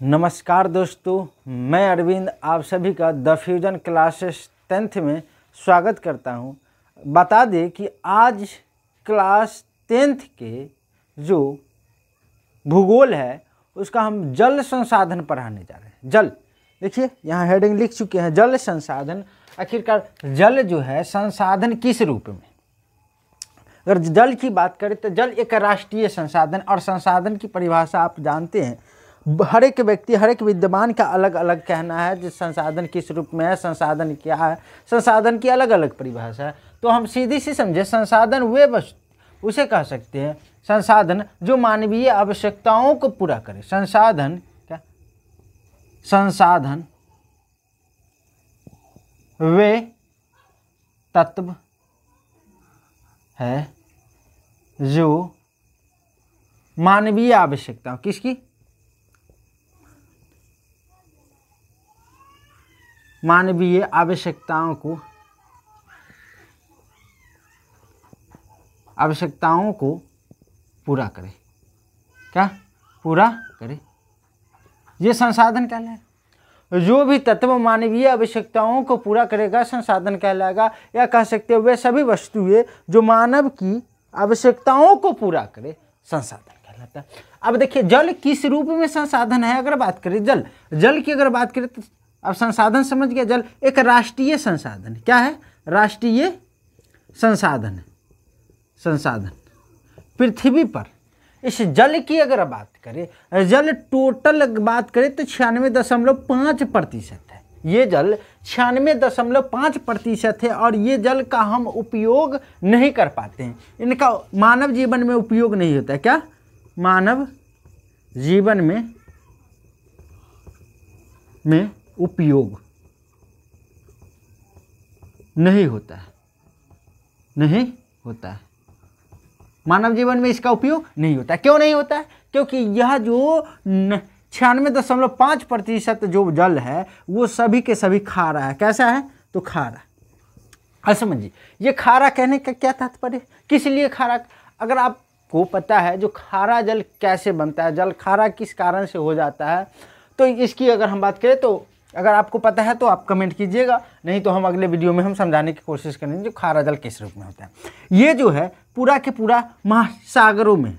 नमस्कार दोस्तों, मैं अरविंद आप सभी का द फ्यूजन क्लासेस 10th में स्वागत करता हूं। बता दें कि आज क्लास 10th के जो भूगोल है उसका हम जल संसाधन पढ़ाने जा रहे हैं। जल, देखिए यहाँ हेडिंग लिख चुके हैं, जल संसाधन। आखिरकार जल जो है संसाधन किस रूप में? अगर जल की बात करें तो जल एक राष्ट्रीय संसाधन, और संसाधन की परिभाषा आप जानते हैं, हर एक व्यक्ति, हर एक विद्यमान का अलग अलग कहना है जो संसाधन किस रूप में है, संसाधन क्या है, संसाधन की अलग अलग परिभाषा है। तो हम सीधी सी समझे, संसाधन वे वस्तु, उसे कह सकते हैं संसाधन जो मानवीय आवश्यकताओं को पूरा करे। संसाधन क्या? संसाधन वे तत्व है जो मानवीय आवश्यकताओं, किसकी? मानवीय आवश्यकताओं को पूरा करे। क्या? पूरा करे। ये संसाधन कहलाएगा। जो भी तत्व मानवीय आवश्यकताओं को पूरा करेगा संसाधन कहलाएगा। या कह सकते हैं वे सभी वस्तुएं जो मानव की आवश्यकताओं को पूरा करे, संसाधन कहलाता है। अब देखिए जल किस रूप में संसाधन है। अगर बात करें जल की अगर बात करें तो अब संसाधन समझ गया। जल एक राष्ट्रीय संसाधन। क्या है? राष्ट्रीय संसाधन। संसाधन पृथ्वी पर इस जल की अगर बात करें, जल टोटल बात करें तो 96.5% है। ये जल 96.5% है, और ये जल का हम उपयोग नहीं कर पाते हैं। इनका मानव जीवन में उपयोग नहीं होता है। क्या? मानव जीवन में उपयोग नहीं होता है। नहीं होता है। मानव जीवन में इसका उपयोग नहीं होता है। क्यों नहीं होता है? क्योंकि यह जो 96.5% जो जल है वो सभी के सभी खारा है। कैसा है? तो खारा। अब समझिए, ये खारा कहने का क्या तात्पर्य? किस लिए खारा? अगर आपको पता है जो खारा जल कैसे बनता है, जल खारा किस कारण से हो जाता है, तो इसकी अगर हम बात करें तो अगर आपको पता है तो आप कमेंट कीजिएगा, नहीं तो हम अगले वीडियो में हम समझाने की कोशिश करेंगे जो खारा जल किस रूप में होता है। ये जो है पूरा के पूरा महासागरों में,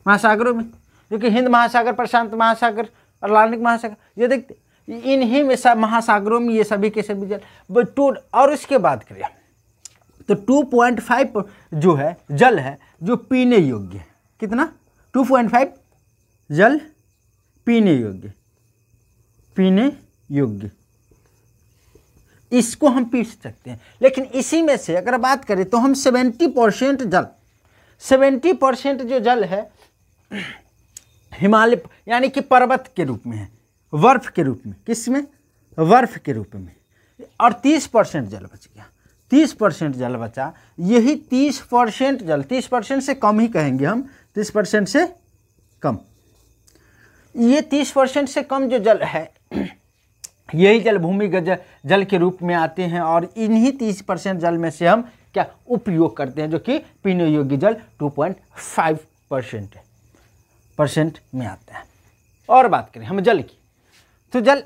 महासागरों में, जो कि हिंद महासागर, प्रशांत महासागर, अटलांटिक महासागर, ये देखते इन्हीं में सब महासागरों में ये सभी के सभी जल। और उसके बाद करें तो 2.5 जो है जल है जो पीने योग्य है। कितना? 2.5 जल पीने योग्य, इसको हम पी सकते हैं। लेकिन इसी में से अगर बात करें तो हम 70% जल, 70% जो जल है हिमालय यानी कि पर्वत के रूप में है, बर्फ के रूप में। किसमें? बर्फ के रूप में। और 30% जल बच गया। 30% जल बचा। यही 30% जल, 30% से कम ही कहेंगे हम, 30% से कम। ये 30% से कम जो जल है यही जल भूमिगत जल के रूप में आते हैं, और इन्हीं 30% जल में से हम क्या उपयोग करते हैं, जो कि पीने योग्य जल 2.5% में आता है। और बात करें हम जल की, तो जल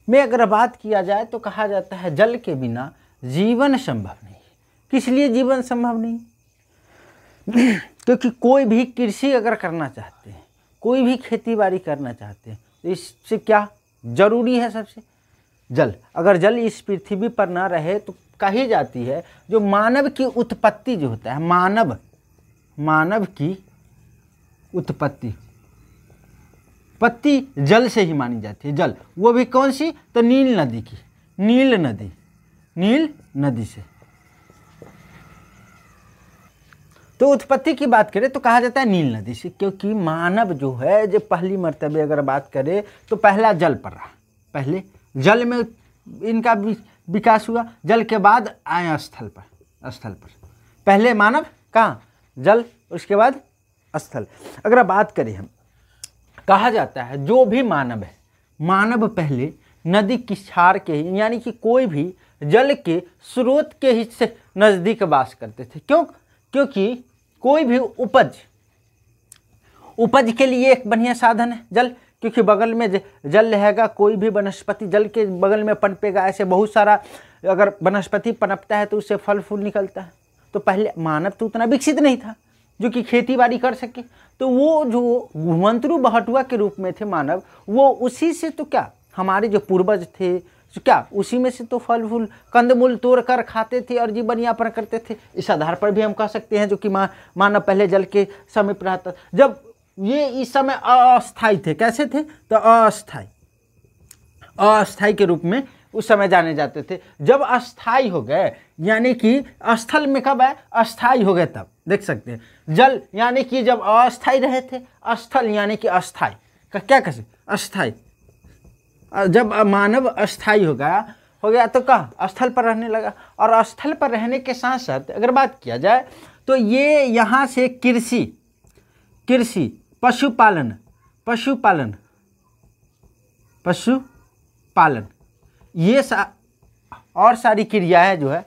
में अगर बात किया जाए तो कहा जाता है जल के बिना जीवन संभव नहीं है। किस लिए जीवन संभव नहीं? क्योंकि कोई भी कृषि अगर करना चाहते हैं, कोई भी खेती बाड़ी करना चाहते हैं, तो इससे क्या जरूरी है? सबसे जल। अगर जल इस पृथ्वी पर ना रहे तो कही जाती है जो मानव की उत्पत्ति जो होता है, मानव की उत्पत्ति जल से ही मानी जाती है। जल, वो भी कौन सी? तो नील नदी की, नील नदी से। तो उत्पत्ति की बात करें तो कहा जाता है नील नदी से, क्योंकि मानव जो है जो पहली मर्तबे अगर बात करें तो पहला जल पर रहा। पहले जल में इनका विकास हुआ, जल के बाद आए स्थल पर। पहले मानव कहाँ? जल, उसके बाद स्थल। अगर बात करें हम, कहा जाता है जो भी मानव है, मानव पहले नदी किनार के यानी कि कोई भी जल के स्रोत के हिस्से नज़दीक वास करते थे। क्योंकि कोई भी उपज के लिए एक बढ़िया साधन है जल, क्योंकि बगल में जल रहेगा, कोई भी वनस्पति जल के बगल में पनपेगा। ऐसे बहुत सारा अगर वनस्पति पनपता है तो उससे फल फूल निकलता है। तो पहले मानव तो उतना विकसित नहीं था जो कि खेती बाड़ी कर सके, तो वो जो घुमंतरू बहटुआ के रूप में थे मानव, वो उसी से तो क्या हमारे जो पूर्वज थे तो क्या उसी में से तो फल फूल कंदमूल तोड़ कर खाते थे और जीवन यापन करते थे। इस आधार पर भी हम कह सकते हैं जो कि मानव पहले जल के समीप रहता, जब ये इस समय अस्थाई थे। कैसे थे? तो अस्थाई के रूप में उस समय जाने जाते थे। जब अस्थाई हो गए यानी कि स्थल में कब है? अस्थाई हो गए तब। देख सकते हैं जल यानी कि जब अस्थाई रहे थे, स्थल यानी कि अस्थाई का क्या कैसे अस्थाई। जब मानव अस्थाई हो गया तो क्या स्थल पर रहने लगा, और स्थल पर रहने के साथ साथ अगर बात किया जाए तो ये यहाँ से कृषि पशुपालन ये और सारी क्रियाएं जो है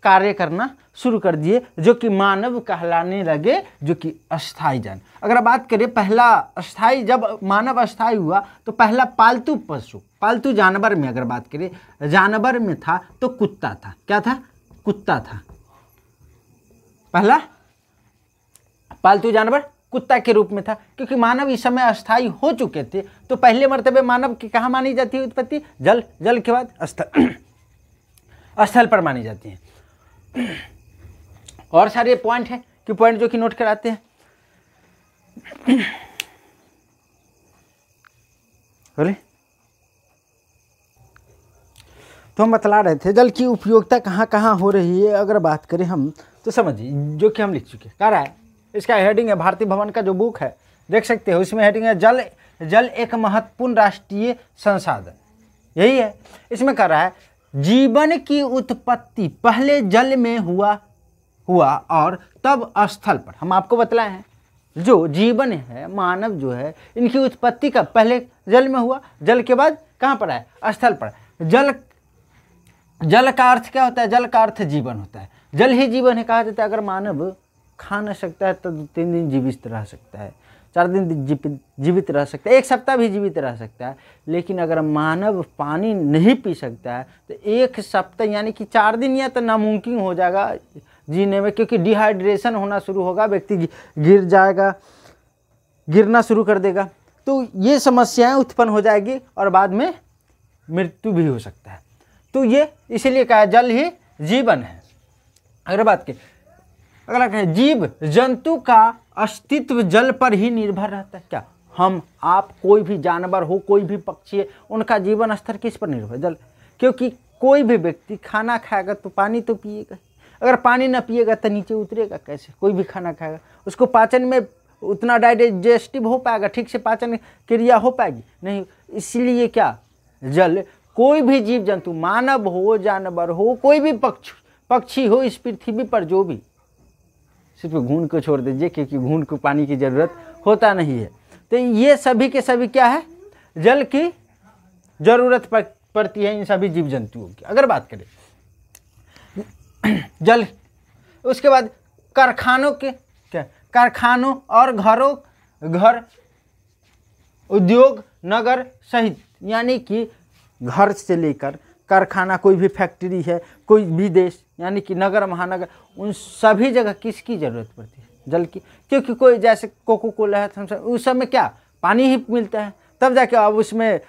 कार्य करना शुरू कर दिए, जो कि मानव कहलाने लगे, जो कि अस्थाई जन। अगर बात करें पहला अस्थाई, जब मानव अस्थाई हुआ तो पहला पालतू जानवर में अगर बात करें, जानवर में था तो कुत्ता था। क्या था? कुत्ता था। पहला पालतू जानवर कुत्ता के रूप में था, क्योंकि मानव इस समय अस्थाई हो चुके थे। तो पहले मर्तबे मानव की कहाँ मानी जाती है उत्पत्ति? जल के बाद स्थल पर मानी जाती है। और सारे पॉइंट है कि पॉइंट जो कि नोट कराते हैं। बोले तो हम बतला रहे थे जल की उपयोगिता कहाँ कहाँ हो रही है। अगर बात करें हम तो समझिए जो कि हम लिख चुके कह रहा है, इसका हेडिंग है भारतीय भवन का जो बुक है देख सकते हो, उसमें हेडिंग है जल एक महत्वपूर्ण राष्ट्रीय संसाधन। यही है। इसमें कह रहा है जीवन की उत्पत्ति पहले जल में हुआ और तब स्थल पर। हम आपको बतलाए हैं जो जीवन है, मानव जो है, इनकी उत्पत्ति का पहले जल में हुआ, जल के बाद कहाँ पर है? स्थल पर। जल का अर्थ क्या होता है? जल का अर्थ जीवन होता है। जल ही जीवन है कहा जाता है। अगर मानव खा न सकता है तो 3 दिन जीवित रह सकता है, 4 दिन जीवित रह सकता है, 1 सप्ताह भी जीवित रह सकता है। लेकिन अगर मानव पानी नहीं पी सकता है तो 1 सप्ताह यानी कि 4 दिन या तो नामुमकिन हो जाएगा जीने में, क्योंकि डिहाइड्रेशन होना शुरू होगा, व्यक्ति गिर जाएगा, गिरना शुरू कर देगा। तो ये समस्याएं उत्पन्न हो जाएगी और बाद में मृत्यु भी हो सकता है। तो ये इसीलिए कहा जल ही जीवन है। अगर बात की अगला कहें जीव जंतु का अस्तित्व जल पर ही निर्भर रहता है। क्या हम आप कोई भी जानवर हो, कोई भी पक्षी है, उनका जीवन स्तर किस पर निर्भर? जल। क्योंकि कोई भी व्यक्ति खाना खाएगा तो पानी तो पिएगा, अगर पानी ना पिएगा तो नीचे उतरेगा कैसे? कोई भी खाना खाएगा, उसको पाचन में उतना डाइजेस्टिव हो पाएगा, ठीक से पाचन क्रिया हो पाएगी नहीं। इसलिए क्या जल कोई भी जीव जंतु, मानव हो, जानवर हो, कोई भी पक्षी हो इस पृथ्वी पर, जो भी, सिर्फ घून को छोड़ दीजिए क्योंकि घून को पानी की जरूरत होता नहीं है। तो ये सभी के सभी क्या है? जल की जरूरत पड़ती है इन सभी जीव जंतुओं की। अगर बात करें जल, उसके बाद कारखानों और घर, उद्योग, नगर सहित, यानी कि घर से लेकर कारखाना, कोई भी फैक्ट्री है, कोई भी देश यानी कि नगर महानगर, उन सभी जगह किसकी ज़रूरत पड़ती है? जल की। क्योंकि कोई जैसे कोको कोला है, उस सब में क्या पानी ही मिलता है, तब जाके अब उसमें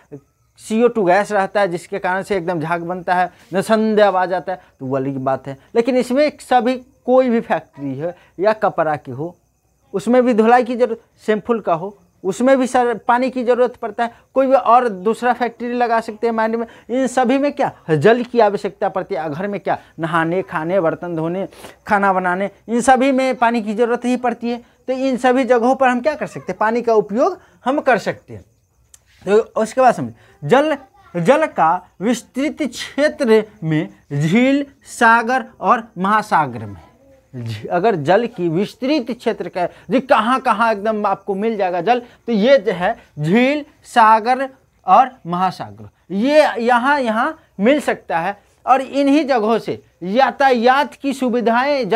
CO2 गैस रहता है जिसके कारण से एकदम झाग बनता है, नसंदे आवाज आता है, तो वाली की बात है। लेकिन इसमें सभी कोई भी फैक्ट्री है या कपड़ा की हो, उसमें भी धुलाई की जरूरत, शैम्पूल का हो, उसमें भी सर पानी की ज़रूरत पड़ता है। कोई भी और दूसरा फैक्ट्री लगा सकते हैं माइंड में, इन सभी में क्या जल की आवश्यकता पड़ती है। घर में क्या नहाने, खाने, बर्तन धोने, खाना बनाने, इन सभी में पानी की ज़रूरत ही पड़ती है। तो इन सभी जगहों पर हम क्या कर सकते हैं? पानी का उपयोग हम कर सकते हैं। तो उसके बाद समझ जल का विस्तृत क्षेत्र में झील, सागर और महासागर में, अगर जल की विस्तृत क्षेत्र का जी कहाँ कहाँ एकदम आपको मिल जाएगा जल, तो ये जो है झील, सागर और महासागर, ये यहाँ मिल सकता है। और इन्हीं जगहों से यातायात की सुविधाएं,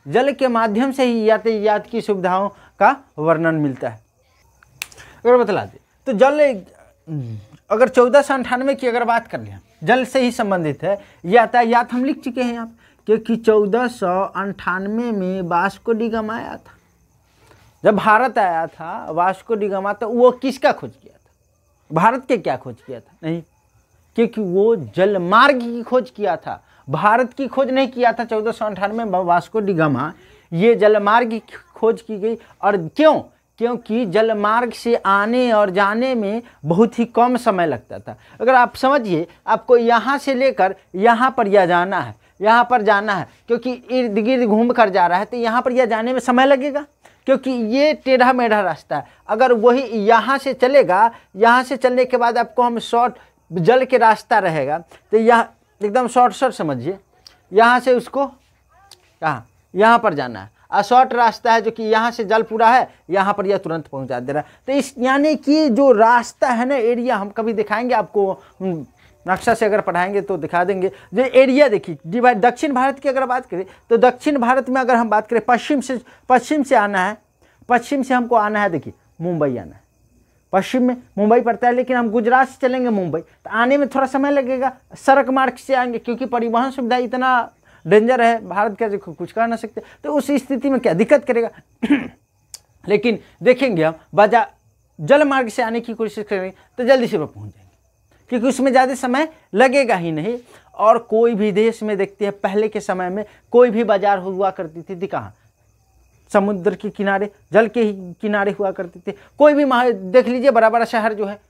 जल के माध्यम से ही यातायात की सुविधाओं का वर्णन मिलता है। अगर बतला दें तो जल, अगर 1498 की अगर बात कर लें, जल से ही संबंधित है। यातायात हम लिख चुके हैं यहाँ, क्योंकि 1498 में वास्को डी गामा आया था। जब भारत आया था वास्को डी गामा, तो वो किसका खोज किया था? भारत के क्या खोज किया था? नहीं, क्योंकि वो जल मार्ग की खोज किया था, भारत की खोज नहीं किया था। 1498 में वास्को डी गामा, ये जल मार्ग की खोज की गई। और क्यों? क्योंकि जल मार्ग से आने और जाने में बहुत ही कम समय लगता था। अगर आप समझिए, आपको यहाँ से लेकर यहाँ पर यह जाना है, यहाँ पर जाना है, क्योंकि इर्द गिर्द घूम कर जा रहा है, तो यहाँ पर यह जाने में समय लगेगा, क्योंकि ये टेढ़ा मेढ़ा रास्ता है। अगर वही यहाँ से चलेगा, यहाँ से चलने के बाद आपको हम शॉर्ट जल के रास्ता रहेगा, तो यह एकदम शॉर्ट समझिए, यहाँ से उसको यहाँ पर जाना है, और शॉर्ट रास्ता है जो कि यहाँ से जल पूरा है, यहाँ पर यह तुरंत पहुँचा दे रहा है। तो इस यानी कि जो रास्ता है ना, एरिया, हम कभी दिखाएंगे आपको, नक्शा से अगर पढ़ाएंगे तो दिखा देंगे। जो एरिया देखिए डिवाइड, दक्षिण भारत की अगर बात करें तो दक्षिण भारत में अगर हम बात करें, पश्चिम से आना है, पश्चिम से हमको आना है, देखिए मुंबई आना है, पश्चिम में मुंबई पड़ता है, लेकिन हम गुजरात से चलेंगे मुंबई, तो आने में थोड़ा समय लगेगा। सड़क मार्ग से आएंगे, क्योंकि परिवहन सुविधा इतना डेंजर है भारत का, जो कुछ कर ना सकते, तो उस स्थिति में क्या दिक्कत करेगा। लेकिन देखेंगे हम जल मार्ग से आने की कोशिश करेंगे तो जल्दी से पहुंच जाएंगे, क्योंकि उसमें ज़्यादा समय लगेगा ही नहीं। और कोई भी देश में देखते हैं, पहले के समय में कोई भी बाजार हुआ करती थी कहाँ? समुद्र के किनारे, जल के ही किनारे हुआ करते थे। कोई भी देख लीजिए, बड़ा बड़ा शहर जो है,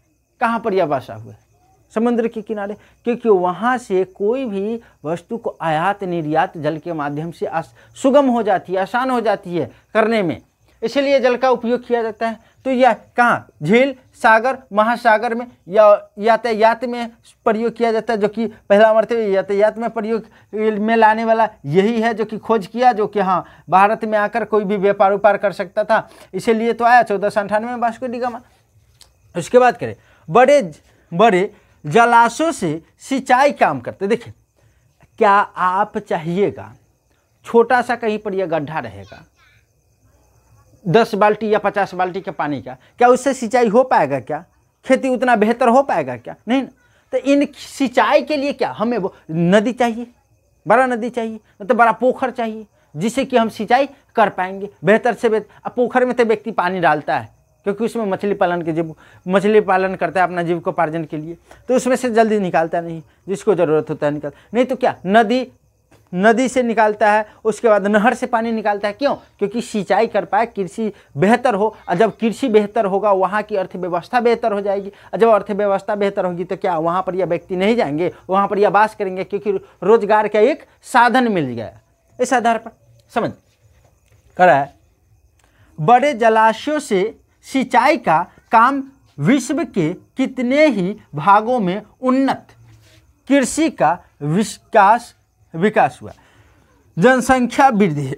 कहाँ पर यह बसा हुआ है? समुद्र के किनारे, क्योंकि वहाँ से कोई भी वस्तु को आयात निर्यात जल के माध्यम से सुगम हो जाती है, आसान हो जाती है करने में, इसलिए जल का उपयोग किया जाता है। तो यह कहाँ? झील, सागर, महासागर में या यातायात में प्रयोग किया जाता है, जो कि पहला मर्तबा यातायात में प्रयोग में लाने वाला यही है, जो कि खोज किया, जो कि हाँ भारत में आकर कोई भी व्यापार उपार कर सकता था, इसीलिए तो आया 1498 में वास्को डी गामा। उसके बाद करें, बड़े बड़े जलाशयों से सिंचाई काम करते। देखिए, क्या आप चाहिएगा छोटा सा कहीं पर यह गड्ढा रहेगा 10 बाल्टी या 50 बाल्टी के पानी का, क्या उससे सिंचाई हो पाएगा? क्या खेती उतना बेहतर हो पाएगा? क्या नहीं ना। तो इन सिंचाई के लिए क्या हमें वो नदी चाहिए, बड़ा नदी चाहिए, मतलब बड़ा पोखर चाहिए, जिससे कि हम सिंचाई कर पाएंगे बेहतर से बेहतर। अब पोखर में तो व्यक्ति पानी डालता है, क्योंकि उसमें मछली पालन करता है अपना जीविकोपार्जन के लिए, तो उसमें से जल्दी निकालता नहीं, जिसको ज़रूरत होता है निकाल, नहीं तो क्या नदी से निकालता है, उसके बाद नहर से पानी निकालता है। क्यों? क्योंकि सिंचाई कर पाए, कृषि बेहतर हो, और जब कृषि बेहतर होगा वहाँ की अर्थव्यवस्था बेहतर हो जाएगी, और जब अर्थव्यवस्था बेहतर होगी तो क्या वहाँ पर यह व्यक्ति नहीं जाएंगे, वहाँ पर यह वास करेंगे, क्योंकि रोजगार का एक साधन मिल गया। इस आधार पर समझ करा है। बड़े जलाशयों से सिंचाई का काम विश्व के कितने ही भागों में उन्नत कृषि का विकास हुआ। जनसंख्या वृद्धि,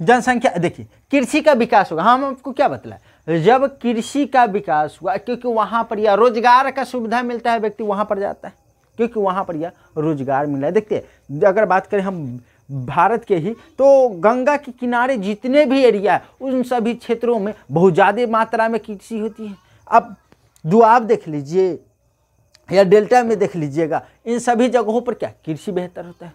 जनसंख्या, देखिए कृषि का विकास होगा। हम आपको क्या बतलाए, जब कृषि का विकास हुआ, क्योंकि वहाँ पर यह रोजगार का सुविधा मिलता है, व्यक्ति वहाँ पर जाता है, क्योंकि वहाँ पर यह रोजगार मिला है। देखते हैं, अगर बात करें हम भारत के ही, तो गंगा के किनारे जितने भी एरिया है, उन सभी क्षेत्रों में बहुत ज़्यादा मात्रा में कृषि होती है। अब दोआब देख लीजिए या डेल्टा में देख लीजिएगा, इन सभी जगहों पर क्या कृषि बेहतर होता है,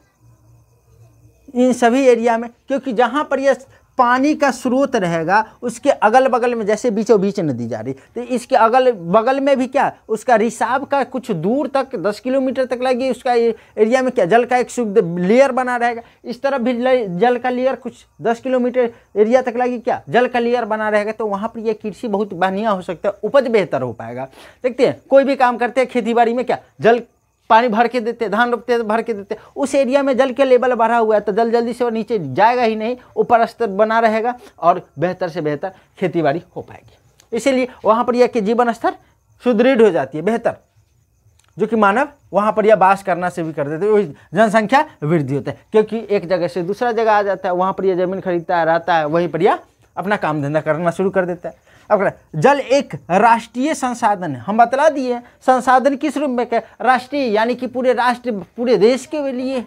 इन सभी एरिया में, क्योंकि जहाँ पर यह पानी का स्रोत रहेगा, उसके अगल बगल में, जैसे बीचों बीच नदी जा रही, तो इसके अगल बगल में भी क्या उसका रिसाव का कुछ दूर तक 10 किलोमीटर तक लगी, उसका एरिया में क्या जल का एक शुद्ध लेयर बना रहेगा। इस तरफ भी जल का लेयर कुछ 10 किलोमीटर एरिया तक लगी, क्या जल का लेयर बना रहेगा, तो वहाँ पर यह कृषि बहुत बढ़िया हो सकता है, उपज बेहतर हो पाएगा। देखते हैं, कोई भी काम करते हैं खेती बाड़ी में, क्या जल पानी भर के देते, धान रोपते हैं भर के देते, उस एरिया में जल के लेवल बढ़ा हुआ है, तो जल जल्दी से वो नीचे जाएगा ही नहीं, ऊपर स्तर बना रहेगा और बेहतर से बेहतर खेती बाड़ी हो पाएगी। इसीलिए वहाँ पर यह कि जीवन स्तर सुदृढ़ हो जाती है, बेहतर, जो कि मानव वहाँ पर यह वास करना से भी कर देते हैं, वही जनसंख्या वृद्धि होता है, क्योंकि एक जगह से दूसरा जगह आ जाता है, वहाँ पर यह जमीन खरीदता है, रहता है, वहीं पर यह अपना काम धंधा करना शुरू कर देता है। अब जल एक राष्ट्रीय संसाधन है, हम बतला दिए संसाधन किस रूप में, राष्ट्रीय यानी कि पूरे राष्ट्र पूरे देश के लिए,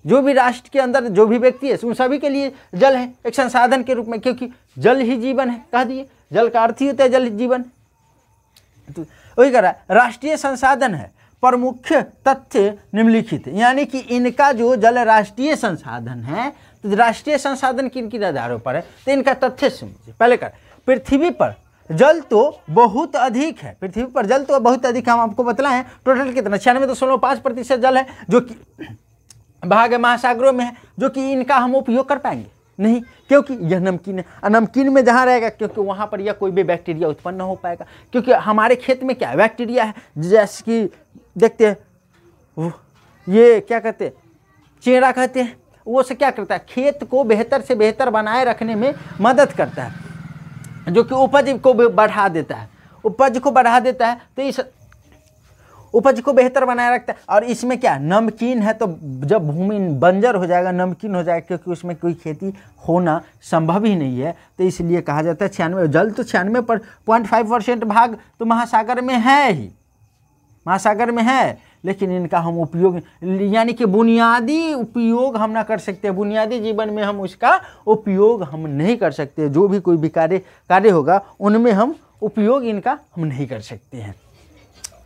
जो भी राष्ट्र के अंदर जो भी व्यक्ति है उन सभी के लिए जल है एक संसाधन के रूप में, क्योंकि जल ही जीवन है। कह दिए जल का अर्थ ही होता है जल जीवन। तो वही कह रहा है राष्ट्रीय संसाधन है पर मुख्य तथ्य निम्नलिखित है, यानी कि इनका जो जल राष्ट्रीय संसाधन है, तो राष्ट्रीय संसाधन किन किन आधारों पर है, तो इनका तथ्य समझिए। पहले कर पृथ्वी पर जल तो बहुत अधिक है, पृथ्वी पर जल तो बहुत अधिक, हम आपको बतलाएं टोटल कितना 96.5% जल है जो कि भाग महासागरों में है, जो कि इनका हम उपयोग कर पाएंगे नहीं, क्योंकि यह नमकीन है। नमकीन में जहाँ रहेगा क्योंकि वहाँ पर यह कोई भी बैक्टीरिया उत्पन्न हो पाएगा, क्योंकि हमारे खेत में क्या है बैक्टीरिया है, जैसे कि देखते हैं ये क्या कहते हैं चेरा कहते हैं, वो से क्या करता है खेत को बेहतर से बेहतर बनाए रखने में मदद करता है, जो कि उपज को बढ़ा देता है, उपज को बढ़ा देता है, तो इस उपज को बेहतर बनाए रखता है। और इसमें क्या नमकीन है, तो जब भूमि बंजर हो जाएगा नमकीन हो जाएगा, क्योंकि उसमें कोई खेती होना संभव ही नहीं है, तो इसलिए कहा जाता है 96 जल तो 96.5% भाग तो महासागर में है ही, महासागर में है, लेकिन इनका हम उपयोग यानी कि बुनियादी उपयोग हम ना कर सकते, बुनियादी जीवन में हम उसका उपयोग हम नहीं कर सकते, जो भी कोई भी कार्य होगा उनमें हम उपयोग इनका हम नहीं कर सकते हैं।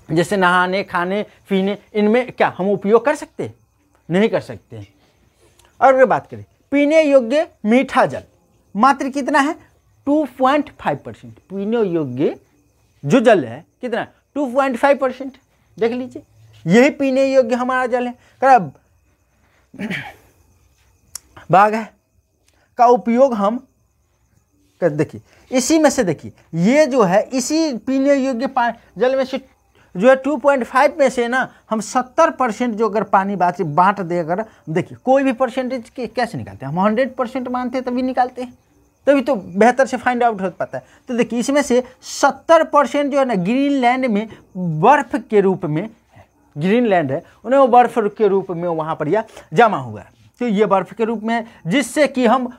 जैसे नहाने खाने पीने इनमें क्या हम उपयोग कर सकते हैं, नहीं कर सकते हैं। और अगर बात करें पीने योग्य मीठा जल मात्र कितना है 2.5%, पीने योग्य जो जल है कितना 2.5%, देख लीजिए यही पीने योग्य हमारा जल है। कब भाग है का उपयोग हम कर, देखिए इसी में से देखिए ये जो है इसी पीने योग्य जल में से जो है 2.5 में से ना हम 70% जो अगर पानी बांट दे, अगर देखिए कोई भी परसेंटेज के कैसे निकालते हैं हम 100% मानते हैं तभी निकालते हैं, तभी तो बेहतर से फाइंड आउट हो पाता है। तो देखिए इसमें से 70% जो है ना ग्रीनलैंड में बर्फ के रूप में, ग्रीनलैंड है उन्हें वो बर्फ के रूप में वहाँ पर यह जमा हुआ है, तो ये बर्फ के रूप में जिससे कि हम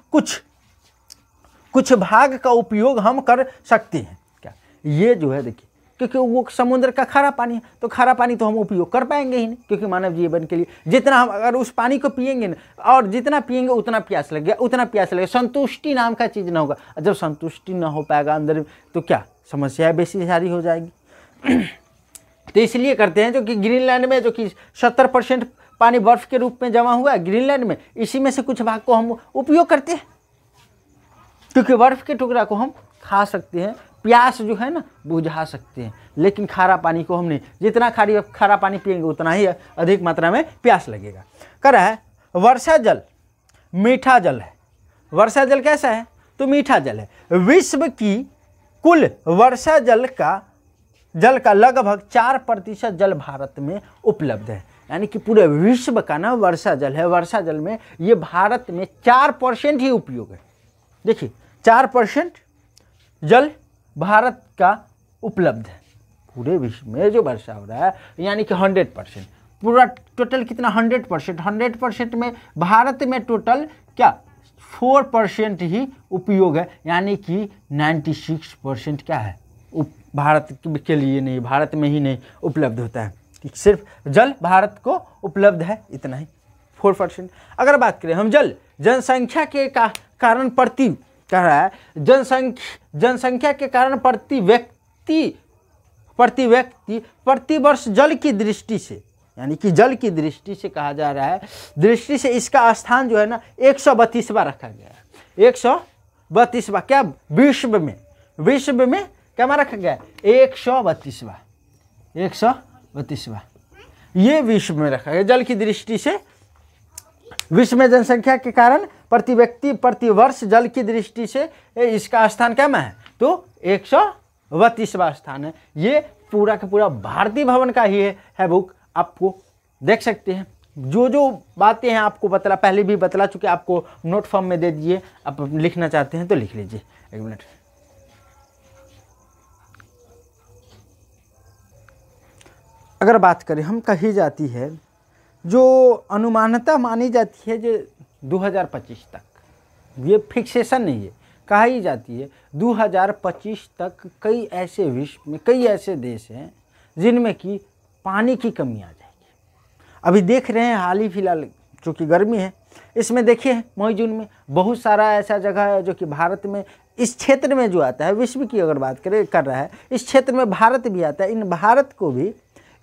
कुछ भाग का उपयोग हम कर सकते हैं। क्या ये जो है देखिए क्योंकि वो समुद्र का खारा पानी है, तो खारा पानी तो हम उपयोग कर पाएंगे ही नहीं, क्योंकि मानव जीवन के लिए जितना हम अगर उस पानी को पिएंगे ना और जितना पिएंगे उतना प्यास लगेगा, उतना प्यास लगेगा, संतुष्टि नाम का चीज़ ना होगा। जब संतुष्टि ना हो पाएगा अंदर तो क्या समस्याएं बेसी सारी हो जाएगी। तो इसलिए करते हैं जो कि ग्रीनलैंड में जो कि 70% पानी बर्फ के रूप में जमा हुआ है ग्रीनलैंड में, इसी में से कुछ भाग को हम उपयोग करते हैं, क्योंकि बर्फ के टुकड़ा को हम खा सकते हैं, प्यास जो है ना बुझा सकते हैं, लेकिन खारा पानी को हम नहीं, जितना खारा पानी पिएंगे उतना ही अधिक मात्रा में प्यास लगेगा। कह रहा है वर्षा जल मीठा जल है, वर्षा जल कैसा है तो मीठा जल है। विश्व की कुल वर्षा जल का लगभग 4% जल भारत में उपलब्ध है, यानी कि पूरे विश्व का ना वर्षा जल है, वर्षा जल में ये भारत में 4% ही उपयोग है। देखिए 4% जल भारत का उपलब्ध है, पूरे विश्व में जो वर्षा हो रहा है, यानी कि 100%, पूरा टोटल कितना 100% में भारत में टोटल क्या 4% ही उपयोग है, यानी कि 96% क्या है भारत के लिए नहीं, भारत में ही नहीं उपलब्ध होता है, कि सिर्फ जल भारत को उपलब्ध है इतना ही 4%। अगर बात करें हम जनसंख्या के कारण प्रति कह रहा है जनसंख्या के कारण प्रति व्यक्ति प्रति वर्ष जल की दृष्टि से, यानी कि जल की दृष्टि से कहा जा रहा है, दृष्टि से इसका स्थान जो है ना 132वां रखा गया है। 132वां क्या विश्व में क्या रखा गया है 132वां ये विश्व में रखा गया। जल की दृष्टि से विश्व में जनसंख्या के कारण प्रति व्यक्ति प्रति वर्ष जल की दृष्टि से इसका स्थान क्या है तो 132वां स्थान है। ये पूरा का पूरा भारतीय भवन का ही है बुक, आपको देख सकते हैं। जो बातें हैं आपको पहले भी बतला चुके, आपको नोट फॉर्म में दे दीजिए, आप लिखना चाहते हैं तो लिख लीजिए। एक मिनट, अगर बात करें हम कही जाती है जो अनुमानता मानी जाती है जो 2025 तक, ये फिक्सेशन नहीं है, कही जाती है 2025 तक कई ऐसे विश्व में कई ऐसे देश हैं जिनमें कि पानी की कमी आ जाएगी। अभी देख रहे हैं हाल ही फिलहाल चूँकि गर्मी है, इसमें देखिए मई जून में बहुत सारा ऐसा जगह है जो कि भारत में इस क्षेत्र में जो आता है, विश्व की अगर बात करें कर रहा है, इस क्षेत्र में भारत भी आता है। इन भारत को भी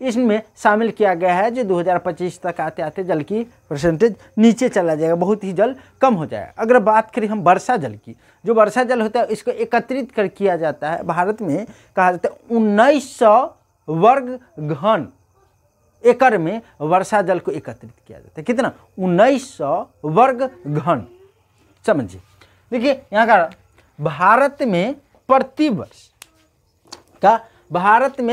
इसमें शामिल किया गया है, जो 2025 तक आते आते जल की परसेंटेज नीचे चला जाएगा, बहुत ही जल कम हो जाएगा। अगर बात करें हम वर्षा जल की, जो वर्षा जल होता है इसको एकत्रित कर किया जाता है। भारत में कहा जाता है 1900 वर्ग घन एकड़ में वर्षा जल को एकत्रित किया जाता है। कितना? 1900 वर्ग घन। समझिए, देखिए यहाँ का भारत में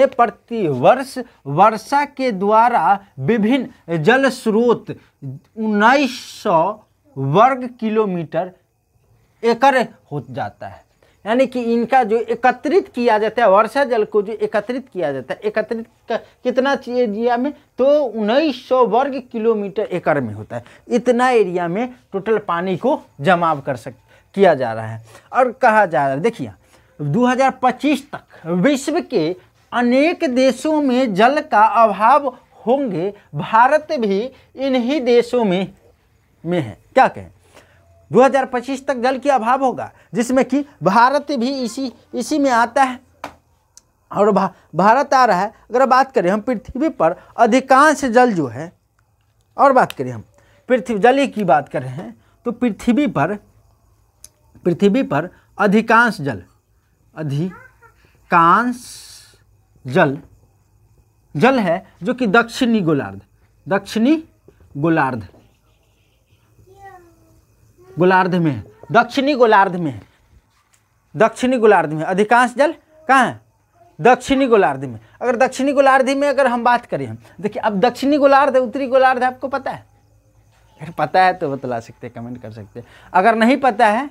प्रतिवर्ष वर्षा के द्वारा विभिन्न जल स्रोत 1900 वर्ग किलोमीटर एकड़ हो जाता है। यानी कि इनका जो एकत्रित किया जाता है, वर्षा जल को जो एकत्रित किया जाता है, एकत्रित कितना एरिया में? तो 1900 वर्ग किलोमीटर एकड़ में होता है। इतना एरिया में टोटल पानी को जमाव किया जा रहा है। और कहा जा रहा है, देखिए 2025 तक विश्व के अनेक देशों में जल का अभाव होंगे, भारत भी इन्हीं देशों में है। क्या कहें? 2025 तक जल की अभाव होगा, जिसमें कि भारत भी इसी में आता है। और भारत आ रहा है। अगर बात करें हम पृथ्वी पर अधिकांश जल जो है, और बात करें हम पृथ्वी जल की बात कर रहे हैं, तो पृथ्वी पर अधिकांश जल है जो कि दक्षिणी गोलार्ध में है। दक्षिणी गोलार्ध में अधिकांश जल कहाँ है? दक्षिणी गोलार्ध में। अगर दक्षिणी गोलार्ध में अगर हम बात करें, हम देखिए, अब दक्षिणी गोलार्ध उत्तरी गोलार्ध आपको पता है? अगर पता है तो बतला सकते हैं, कमेंट कर सकते हैं। अगर नहीं पता है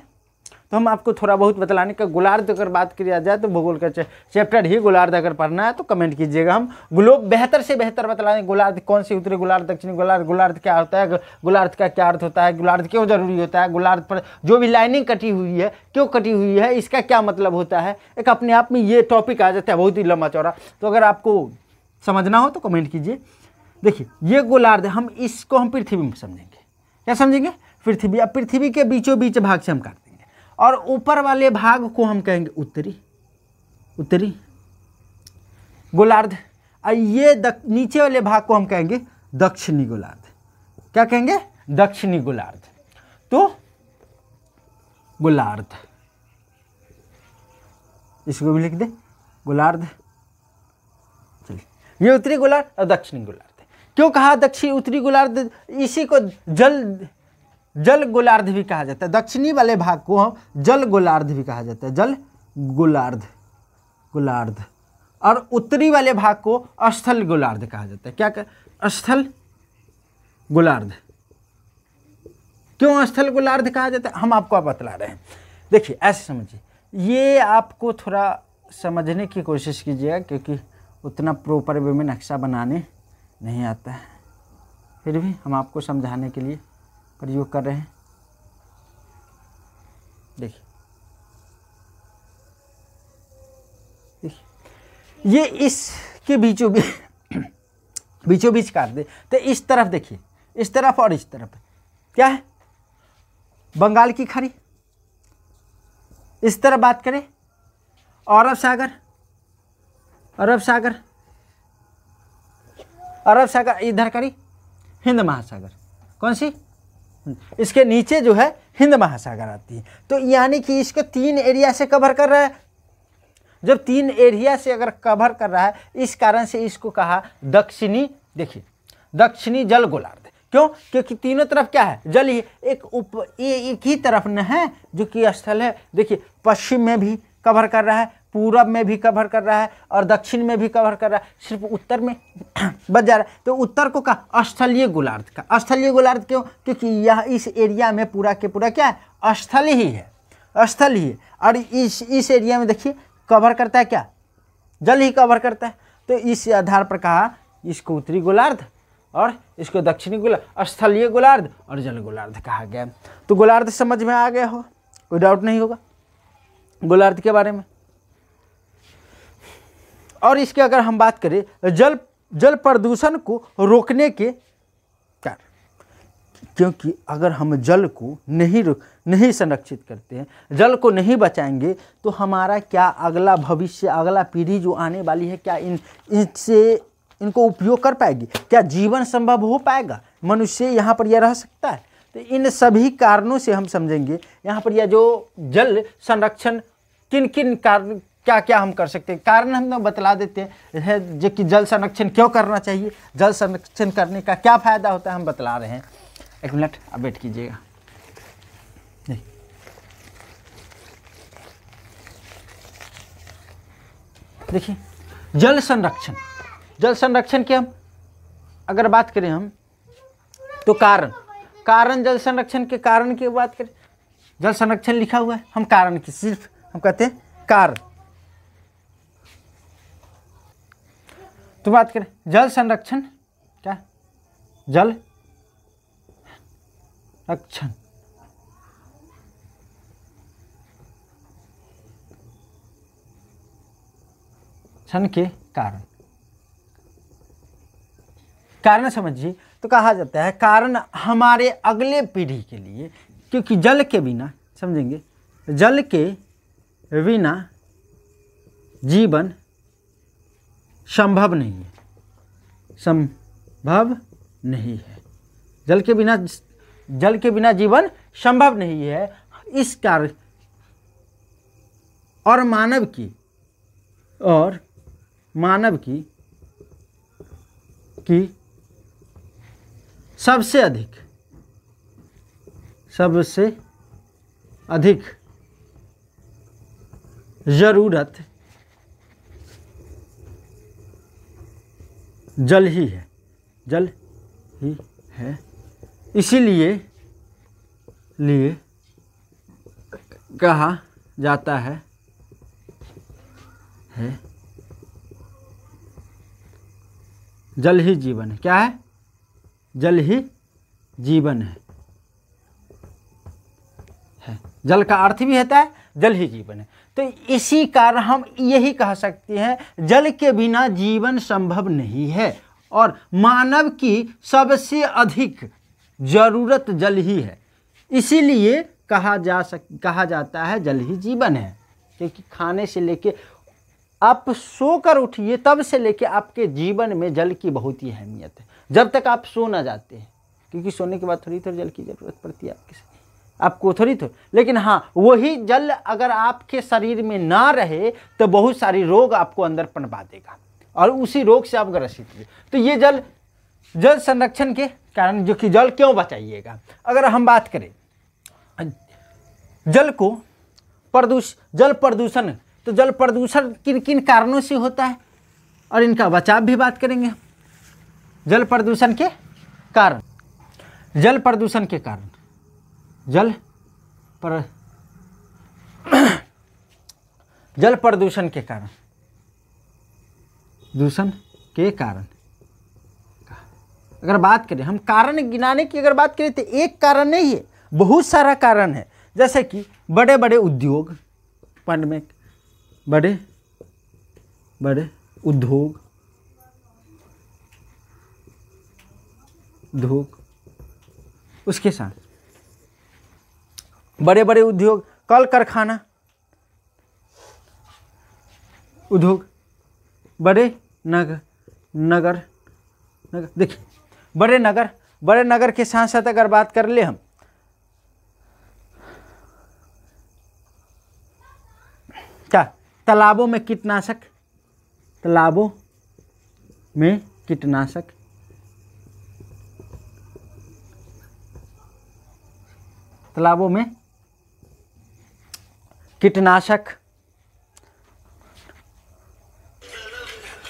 तो हम आपको थोड़ा बहुत बतलाने का, गोलार्ध अगर बात किया जाए तो भूगोल का चैप्टर ही गोलार्ध अगर पढ़ना है तो कमेंट कीजिएगा। हम ग्लोब बेहतर से बेहतर बतलाएंगे। गोलार्ध कौन सी, उत्तरी गोलार्ध, दक्षिणी गोलार्ध, गोलार्ध क्या होता है, गोलार्ध का क्या अर्थ होता है, गोलार्ध क्यों जरूरी होता है, गोलार्ध पर जो भी लाइनिंग कटी हुई है क्यों कटी हुई है, इसका क्या मतलब होता है। एक अपने आप में ये टॉपिक आ जाता है, बहुत ही लंबा चौड़ा। तो अगर आपको समझना हो तो कमेंट कीजिए। देखिए ये गोलार्ध, हम इसको हम पृथ्वी में समझेंगे। क्या समझेंगे? पृथ्वी। अब पृथ्वी के बीचों बीच भाग से हम काट देंगे, और ऊपर वाले भाग को हम कहेंगे उत्तरी गोलार्ध, और ये नीचे वाले भाग को हम कहेंगे दक्षिणी गोलार्ध। क्या कहेंगे? दक्षिणी गोलार्ध। तो गोलार्ध, इसको भी लिख दे गोलार्ध। चलिए, ये उत्तरी गोलार्ध और दक्षिणी गोलार्ध। क्यों कहा दक्षिणी उत्तरी गोलार्ध? इसी को जल गोलार्ध भी कहा जाता है। दक्षिणी वाले भाग को हम जल गोलार्ध भी कहा जाता है, जल गोलार्ध। और उत्तरी वाले भाग को स्थल गोलार्ध कहा जाता है। क्या स्थल गोलार्ध। क्यों स्थल गोलार्ध कहा जाता है, हम आपको बतला रहे हैं। देखिए ऐसे समझिए, ये आपको थोड़ा समझने की कोशिश कीजिएगा, क्योंकि उतना प्रॉपर वे में नक्शा बनाने नहीं आता है, फिर भी हम आपको समझाने के लिए प्रयोग कर रहे हैं। देखिए ये इसके बीचों बीच काट दे, तो इस तरफ देखिए, इस तरफ और इस तरफ क्या है? बंगाल की खाड़ी। इस तरफ बात करें अरब सागर, इधर करी हिंद महासागर। कौन सी? इसके नीचे जो है हिंद महासागर आती है। तो यानी कि इसको 3 एरिया से कवर कर रहा है। जब 3 एरिया से अगर कवर कर रहा है, इस कारण से इसको कहा दक्षिणी। देखिए दक्षिणी जल गोलार्ध। क्यों? क्योंकि तीनों तरफ क्या है? जल ही। एक ही तरफ न है जो कि स्थल है। देखिए पश्चिम में भी कवर कर रहा है, पूरब में भी कवर कर रहा है, और दक्षिण में भी कवर कर रहा है, सिर्फ उत्तर में बच जा रहा है। तो उत्तर को कहा स्थलीय गोलार्ध का। स्थलीय गोलार्ध क्यों? क्योंकि यह इस एरिया में पूरा के पूरा क्या है? स्थल ही है, स्थल ही है। और इस एरिया में देखिए कवर करता है क्या? जल ही कवर करता है। तो इस आधार पर कहा इसको उत्तरी गोलार्ध और इसको दक्षिणी गोलार्ध, स्थलीय गोलार्ध और जल गोलार्ध कहा गया। तो गोलार्ध समझ में आ गया हो, कोई डाउट नहीं होगा गोलार्ध के बारे में। और इसके अगर हम बात करें जल प्रदूषण को रोकने के कार्य, क्योंकि अगर हम जल को नहीं संरक्षित करते हैं, जल को नहीं बचाएंगे, तो हमारा क्या अगला भविष्य, अगला पीढ़ी जो आने वाली है, क्या इनको उपयोग कर पाएगी? क्या जीवन संभव हो पाएगा? मनुष्य यहाँ पर यह रह सकता है? तो इन सभी कारणों से हम समझेंगे यहाँ पर यह जो जल संरक्षण किन किन कारण, क्या क्या हम कर सकते हैं, कारण हम तो बतला देते हैं जो कि जल संरक्षण क्यों करना चाहिए, जल संरक्षण करने का क्या फायदा होता है, हम बतला रहे हैं। एक मिनट अब वेट कीजिएगा। देखिए, जल संरक्षण की हम अगर बात करें हम, तो कारण जल संरक्षण के कारण की बात करें, जल संरक्षण लिखा हुआ है, हम कारण की सिर्फ हम कहते हैं कारण। तो बात करें जल संरक्षण, क्या जल रक्षण के कारण समझिए, तो कहा जाता है कारण हमारे अगले पीढ़ी के लिए, क्योंकि जल के बिना, समझेंगे, जल के बिना जीवन संभव नहीं है, जल के बिना जीवन संभव नहीं है। इस कार्य और मानव की सबसे अधिक जरूरत जल ही है। इसीलिए कहा जाता है जल ही जीवन है। क्या है? जल ही जीवन है। जल का अर्थ भी होता है जल ही जीवन है। तो इसी कारण हम यही कह सकते हैं जल के बिना जीवन संभव नहीं है और मानव की सबसे अधिक जरूरत जल ही है। इसीलिए कहा जाता है जल ही जीवन है। क्योंकि खाने से लेके आप सोकर उठिए तब से लेके आपके जीवन में जल की बहुत ही अहमियत है, जब तक आप सो ना जाते हैं। क्योंकि सोने के बाद थोड़ी जल की जरूरत पड़ती है आपको थोड़ी। लेकिन हाँ, वही जल अगर आपके शरीर में ना रहे तो बहुत सारी रोग आपको अंदर पनपा देगा और उसी रोग से आप ग्रसित हुए। तो ये जल संरक्षण के कारण, जो कि जल क्यों बचाइएगा। अगर हम बात करें जल प्रदूषण, तो जल प्रदूषण किन किन कारणों से होता है और इनका बचाव भी बात करेंगे। जल प्रदूषण के कारण, जल प्रदूषण के कारण, जल प्रदूषण के कारण, अगर बात करें हम कारण गिनाने की अगर बात करें तो एक कारण नहीं है, बहुत सारा कारण है। जैसे कि बड़े बड़े उद्योग, में बड़े उद्योग, उसके साथ बड़े बड़े उद्योग, कल कारखाना उद्योग, बड़े नगर देखिए, बड़े नगर के साथ साथ अगर बात कर ले हम, क्या तालाबों में कीटनाशक,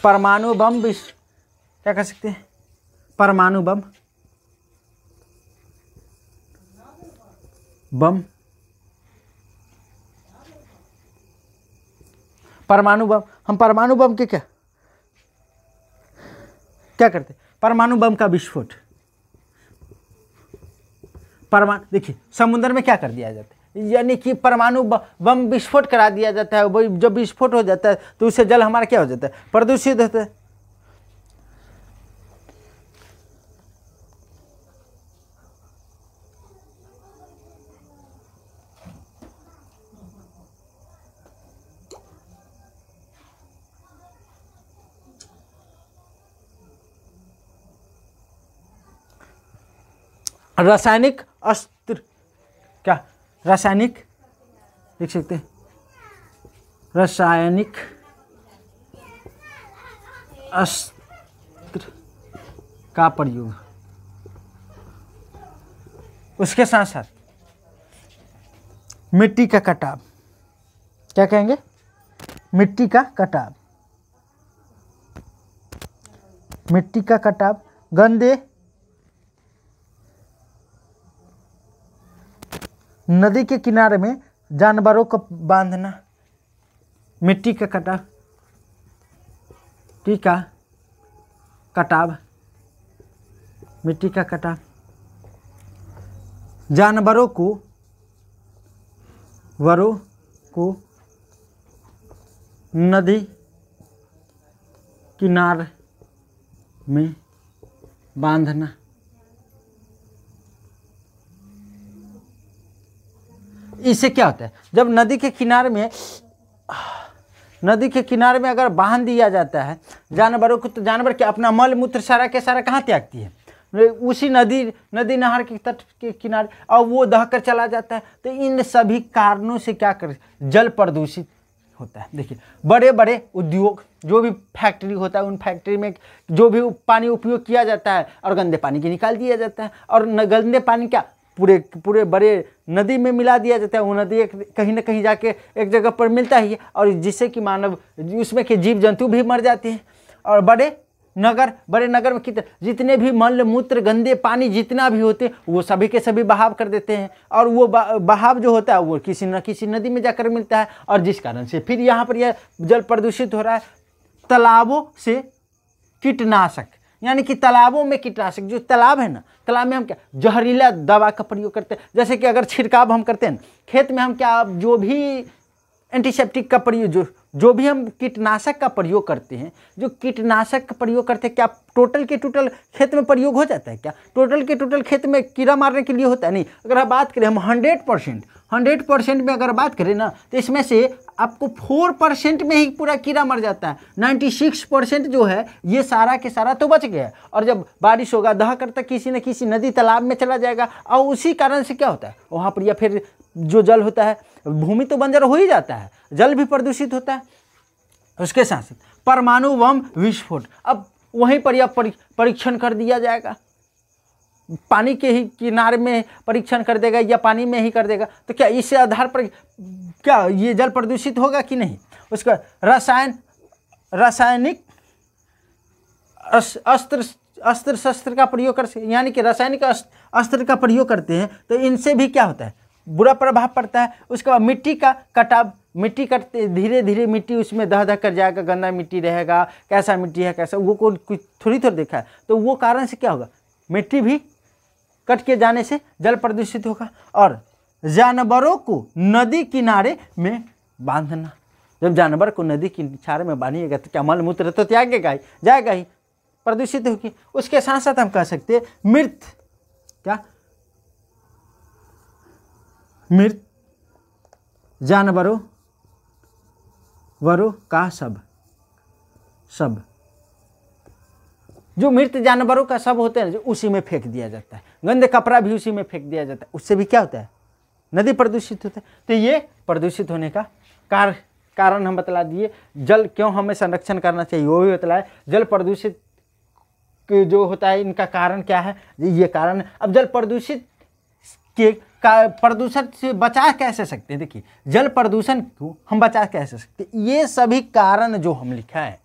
परमाणु बम भी क्या कर सकते हैं, परमाणु बम हम परमाणु बम के क्या करते हैं, परमाणु बम का विस्फोट, देखिए समुद्र में क्या कर दिया जाता है, यानी कि परमाणु बम विस्फोट करा दिया जाता है। वही जब विस्फोट हो जाता है तो उससे जल हमारा क्या हो जाता है, प्रदूषित होता है। रासायनिक अस्त्र, क्या रासायनिक लिख सकते हैं, रासायनिक अस्त्र का प्रयोग। उसके साथ साथ मिट्टी का कटाव, क्या कहेंगे, मिट्टी का कटाव, मिट्टी का कटाव, गंदे नदी के किनारे में जानवरों को बांधना, मिट्टी का कटाव, मिट्टी का कटाव, मिट्टी का कटाव, जानवरों को नदी किनारे में बांधना, इससे क्या होता है, जब नदी के किनारे में अगर बांध दिया जाता है जानवरों को, तो जानवर क्या अपना मल मूत्र सारा के सारा कहाँ त्यागती है, उसी नदी नहर के तट के किनारे, और वो दहकर चला जाता है। तो इन सभी कारणों से क्या कर जल प्रदूषित होता है। देखिए बड़े बड़े उद्योग, जो भी फैक्ट्री होता है, उन फैक्ट्री में जो भी पानी उपयोग किया जाता है और गंदे पानी की निकाल दिया जाता है, और गंदे पानी क्या पूरे बड़े नदी में मिला दिया जाता है। वो नदी कहीं ना कहीं जाके एक जगह पर मिलता ही है, और जिससे कि मानव, उसमें के जीव जंतु भी मर जाते हैं। और बड़े नगर में जितने भी मल मूत्र गंदे पानी जितना भी होते हैं, वो सभी के सभी बहाव कर देते हैं, और वो बहाव जो होता है वो किसी न किसी नदी में जाकर मिलता है, और जिस कारण से फिर यहाँ पर यह जल प्रदूषित हो रहा है। तालाबों से कीटनाशक, यानी कि तालाबों में कीटनाशक, जो तालाब है ना, तालाब में हम क्या जहरीला दवा का प्रयोग करते हैं। जैसे कि अगर छिड़काव हम करते हैं खेत में, हम क्या जो भी एंटीसेप्टिक का प्रयोग, जो भी हम कीटनाशक का प्रयोग करते हैं, जो कीटनाशक का प्रयोग करते हैं, क्या टोटल के टोटल खेत में प्रयोग हो जाता है? क्या टोटल के टोटल खेत में कीड़ा मारने के लिए होता है? नहीं। अगर हम बात करें, हम 100% में अगर बात करें ना, तो इसमें से आपको 4% में ही पूरा कीड़ा मर जाता है। 96% जो है ये सारा के सारा तो बच गया, और जब बारिश होगा दहा करता किसी न किसी नदी तालाब में चला जाएगा, और उसी कारण से क्या होता है वहाँ पर, या फिर जो जल होता है, भूमि तो बंजर हो ही जाता है, जल भी प्रदूषित होता है। उसके साथ साथ परमाणु बम विस्फोट, अब वहीं पर यह परीक्षण कर दिया जाएगा, पानी के ही किनारे में परीक्षण कर देगा या पानी में ही कर देगा, तो क्या इस आधार पर क्या ये जल प्रदूषित होगा कि नहीं? उसका रासायनिक अस्त्र शस्त्र का प्रयोग कर, यानी कि रासायनिक अस्त्र का प्रयोग करते हैं, तो इनसे भी क्या होता है, बुरा प्रभाव पड़ता है। उसके बाद मिट्टी का कटाव, मिट्टी कटते धीरे धीरे मिट्टी उसमें दह कर जाएगा, गंदा मिट्टी रहेगा, कैसा मिट्टी है कैसा, वो कुछ थोड़ी देखा है, तो वो कारण से क्या होगा, मिट्टी भी कट के जाने से जल प्रदूषित होगा। और जानवरों को नदी किनारे में बांधना, जब जानवर को नदी किनारे में बांधिएगा तो क्या मल मूत्र तो त्यागेगा ही, जाएगा ही, प्रदूषित होगी। उसके साथ साथ हम कह सकते हैं मृत जानवरों का शव, जो मृत जानवरों का शव होते हैं, जो उसी में फेंक दिया जाता है, गंदे कपड़ा भी उसी में फेंक दिया जाता है, उससे भी क्या होता है, नदी प्रदूषित होता है। तो ये प्रदूषित होने का कारण हम बतला दिए। जल क्यों हमें संरक्षण करना चाहिए वो भी बतलाए। जल प्रदूषित जो होता है इनका कारण क्या है, ये कारण। अब जल प्रदूषित के प्रदूषण से बचा कैसे सकते हैं? देखिए जल प्रदूषण को हम बचा कैसे सकते, ये सभी कारण जो हम लिखा है,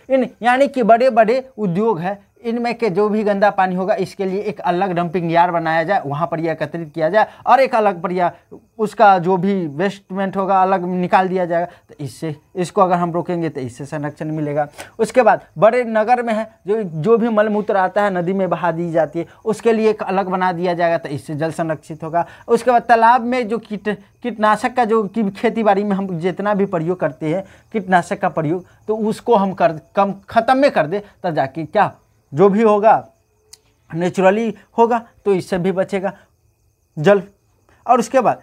इन यानी कि बड़े बड़े उद्योग है, इनमें के जो भी गंदा पानी होगा इसके लिए एक अलग डंपिंग यार्ड बनाया जाए, वहाँ पर यह एकत्रित किया जाए, और एक अलग पर यह उसका जो भी वेस्टमेंट होगा अलग निकाल दिया जाएगा। तो इससे इसको अगर हम रोकेंगे तो इससे संरक्षण मिलेगा। उसके बाद बड़े नगर में है जो भी मलमूत्र आता है नदी में बहा दी जाती है, उसके लिए एक अलग बना दिया जाएगा, तो इससे जल संरक्षित होगा। उसके बाद तालाब में जो कीटनाशक का जो खेती बाड़ी में हम जितना भी प्रयोग करते हैं कीटनाशक का प्रयोग, तो उसको हम ख़त्म में कर दे, तब जाके क्या जो भी होगा नेचुरली होगा, तो इससे भी बचेगा जल। और उसके बाद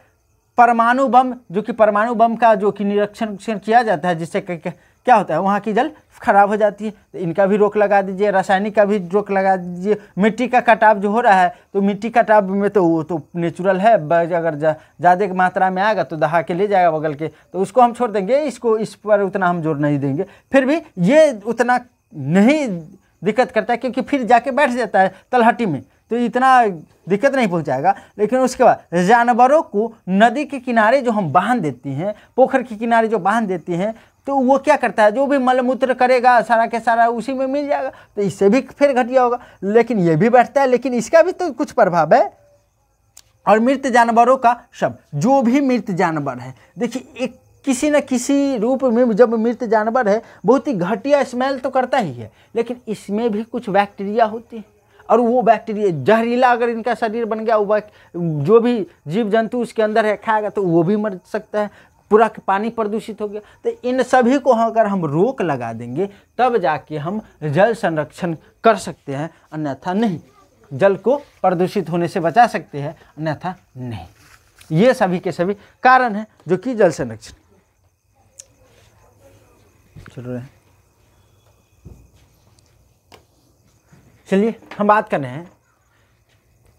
परमाणु बम, जो कि परमाणु बम का जो कि निरीक्षण किया जाता है, जिससे क्या होता है, वहाँ की जल खराब हो जाती है। तो इनका भी रोक लगा दीजिए, रासायनिक का भी रोक लगा दीजिए। मिट्टी का कटाव जो हो रहा है, तो मिट्टी कटाव में तो वो तो नेचुरल है, अगर ज़्यादा मात्रा में आएगा तो दहा के ले जाएगा बगल के, तो उसको हम छोड़ देंगे, इसको इस पर उतना हम जोर नहीं देंगे। फिर भी ये उतना नहीं दिक्कत करता है, क्योंकि फिर जाके बैठ जाता है तलहटी में, तो इतना दिक्कत नहीं पहुंचाएगा। लेकिन उसके बाद जानवरों को नदी के किनारे जो हम बांध देती हैं, पोखर के किनारे जो बांध देती हैं, तो वो क्या करता है, जो भी मलमूत्र करेगा सारा के सारा उसी में मिल जाएगा, तो इससे भी फिर घटिया होगा। लेकिन ये भी बैठता है, लेकिन इसका भी तो कुछ प्रभाव है। और मृत जानवरों का शव, जो भी मृत जानवर है, देखिए एक किसी न किसी रूप में जब मृत जानवर है, बहुत ही घटिया स्मेल तो करता ही है, लेकिन इसमें भी कुछ बैक्टीरिया होती है, और वो बैक्टीरिया जहरीला अगर इनका शरीर बन गया, वो जो भी जीव जंतु उसके अंदर है खाएगा तो वो भी मर सकता है, पूरा पानी प्रदूषित हो गया। तो इन सभी को अगर हम रोक लगा देंगे तब जाके हम जल संरक्षण कर सकते हैं, अन्यथा नहीं। जल को प्रदूषित होने से बचा सकते हैं, अन्यथा नहीं। ये सभी के सभी कारण हैं जो कि जल संरक्षण चल रहे हैं। चलिए हम बात कर रहे हैं,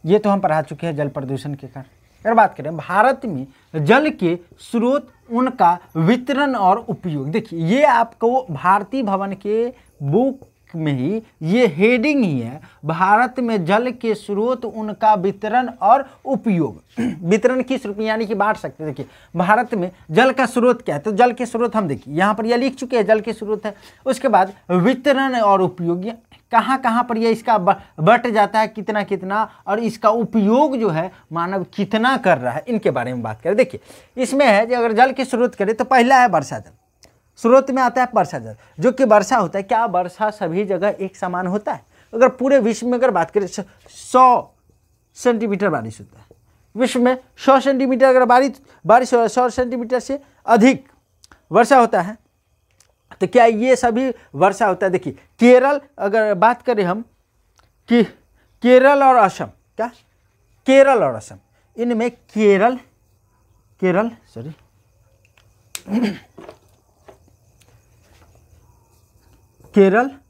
ये तो हम पढ़ा चुके हैं जल प्रदूषण के कारण। अगर बात करें भारत में जल के स्रोत, उनका वितरण और उपयोग, देखिए ये आपको भारतीय भवन के बुक में ही ये हेडिंग ही है, भारत में जल के स्रोत, उनका वितरण और उपयोग। वितरण किस रूप में, यानी कि बांट सकते हैं। देखिए भारत में जल का स्रोत क्या है, तो जल के स्रोत हम देखिए यहाँ पर यह लिख चुके हैं, जल के स्रोत है। उसके बाद वितरण और उपयोग, कहाँ कहाँ पर ये इसका बट जाता है, कितना कितना, और इसका उपयोग जो है मानव कितना कर रहा है, इनके बारे में बात करें। देखिए इसमें है कि अगर जल के स्रोत करें तो पहला है वर्षा जल। स्रोत में आता है वर्षा जल, जो कि वर्षा होता है। क्या वर्षा सभी जगह एक समान होता है? अगर पूरे विश्व में अगर बात करें 100 सेंटीमीटर बारिश होता है, विश्व में 100 सेंटीमीटर अगर बारिश 100 सेंटीमीटर से अधिक वर्षा होता है, तो क्या ये सभी वर्षा होता है? देखिए केरल अगर बात करें हम कि केरल और असम, क्या केरल और असम, इनमें केरल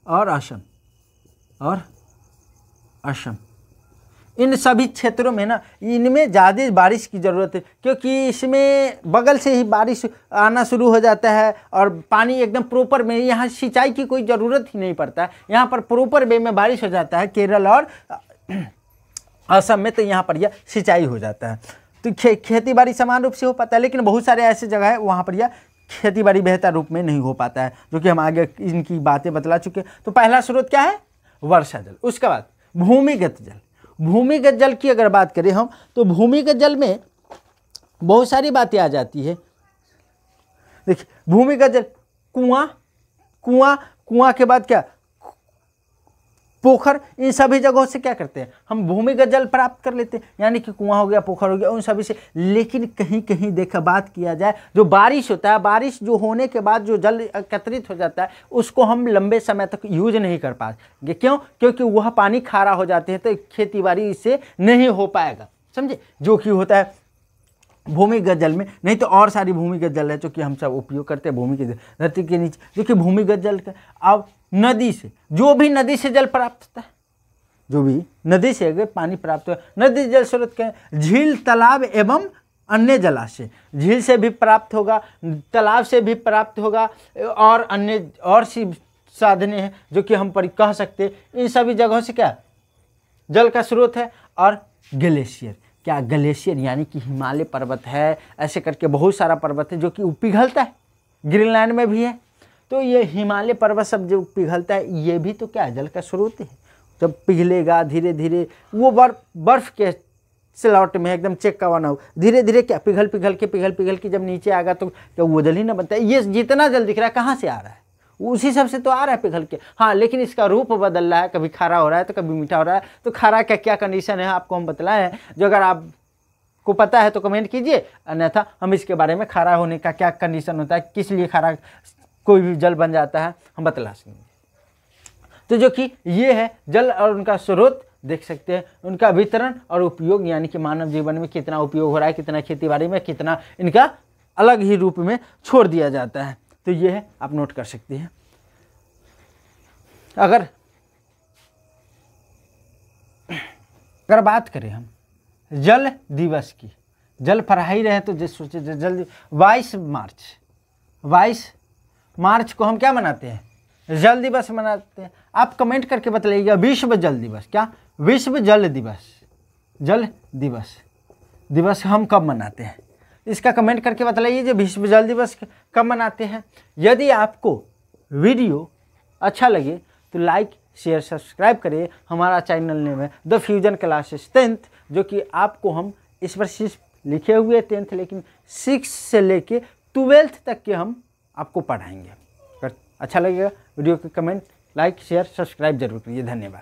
और असम इन सभी क्षेत्रों में ना, इनमें ज़्यादा बारिश की ज़रूरत है, क्योंकि इसमें बगल से ही बारिश आना शुरू हो जाता है और पानी एकदम प्रॉपर में, यहाँ सिंचाई की कोई ज़रूरत ही नहीं पड़ता है, यहाँ पर प्रॉपर वे में बारिश हो जाता है केरल और असम में, तो यहाँ पर यह सिंचाई हो जाता है। तो खेती बाड़ी समान रूप से हो पाता है, लेकिन बहुत सारे ऐसे जगह है वहाँ पर यह खेती बाड़ी बेहतर रूप में नहीं हो पाता है, जो कि हम आगे इनकी बातें बतला चुके हैं। तो पहला स्रोत क्या है? वर्षा जल। उसके बाद भूमिगत जल। भूमिगत जल की अगर बात करें हम, तो भूमिगत जल में बहुत सारी बातें आ जाती है। देखिए भूमिगत जल, कुआं के बाद क्या, पोखर, इन सभी जगहों से क्या करते हैं हम भूमिगत जल प्राप्त कर लेते हैं, यानी कि कुआं हो गया, पोखर हो गया, उन सभी से। लेकिन कहीं कहीं देखा बात किया जाए, जो बारिश होता है, बारिश जो होने के बाद जो जल एकत्रित हो जाता है, उसको हम लंबे समय तक यूज नहीं कर पाएंगे। क्यों? क्योंकि वह पानी खारा हो जाते हैं, तो खेती बाड़ी इससे नहीं हो पाएगा, समझे, जो कि होता है भूमिगत जल में। नहीं तो और सारी भूमिगत जल है जो कि हम सब उपयोग करते हैं भूमिगत जल, धरती के नीचे, जो कि भूमिगत जल का। अब नदी से, जो भी नदी से जल प्राप्त होता है, जो भी नदी से अगर पानी प्राप्त हो, नदी जल स्रोत के झील, तालाब एवं अन्य जलाशय। झील से भी प्राप्त होगा, तालाब से भी प्राप्त होगा, और अन्य और सी साधने हैं जो कि हम पर कह सकते हैं। इन सभी जगहों से क्या जल का स्रोत है। और ग्लेशियर, क्या ग्लेशियर यानी कि हिमालय पर्वत है, ऐसे करके बहुत सारा पर्वत है जो कि पिघलता है, ग्रीनलैंड में भी है। तो ये हिमालय पर्वत सब जो पिघलता है, ये भी तो क्या जल का स्रोत है। जब पिघलेगा धीरे धीरे, वो बर्फ के स्लॉट में एकदम चेक का बना हो, धीरे धीरे क्या पिघल के जब नीचे आएगा तो क्या वो जल ही ना बनता है। ये जितना जल दिख रहा है कहाँ से आ रहा है? उसी सब से तो आ रहा है पिघल के। हाँ, लेकिन इसका रूप बदल रहा है, कभी खारा हो रहा है तो कभी मीठा हो रहा है। तो खारा का क्या कंडीशन है आपको हम बतलाए हैं, जो अगर आपको पता है तो कमेंट कीजिए, अन्यथा हम इसके बारे में खारा होने का क्या कंडीशन होता है, किस लिए खारा कोई भी जल बन जाता है, हम बतला सकेंगे। तो जो कि ये है जल और उनका स्रोत, देख सकते हैं उनका वितरण और उपयोग, यानी कि मानव जीवन में कितना उपयोग हो रहा है, कितना खेतीबाड़ी में, कितना इनका अलग ही रूप में छोड़ दिया जाता है। तो ये है, आप नोट कर सकते हैं। अगर बात करें हम जल दिवस की, जल फरहाई रहे तो जैसे सोचे जल 22 मार्च को हम क्या मनाते हैं? जल दिवस मनाते हैं। आप कमेंट करके बताइएगा विश्व जल दिवस, क्या विश्व जल दिवस हम कब मनाते हैं? इसका कमेंट करके बताइए जो विश्व जल दिवस कब मनाते हैं। यदि आपको वीडियो अच्छा लगे तो लाइक शेयर सब्सक्राइब करिए। हमारा चैनल नेम है द फ्यूजन क्लासेस 10th, जो कि आपको हम इस पर सिर्फ लिखे हुए 10th, लेकिन 6 से लेके 12th तक के हम आपको पढ़ाएंगे। अगर अच्छा लगेगा वीडियो को कमेंट लाइक शेयर सब्सक्राइब जरूर करिए। धन्यवाद।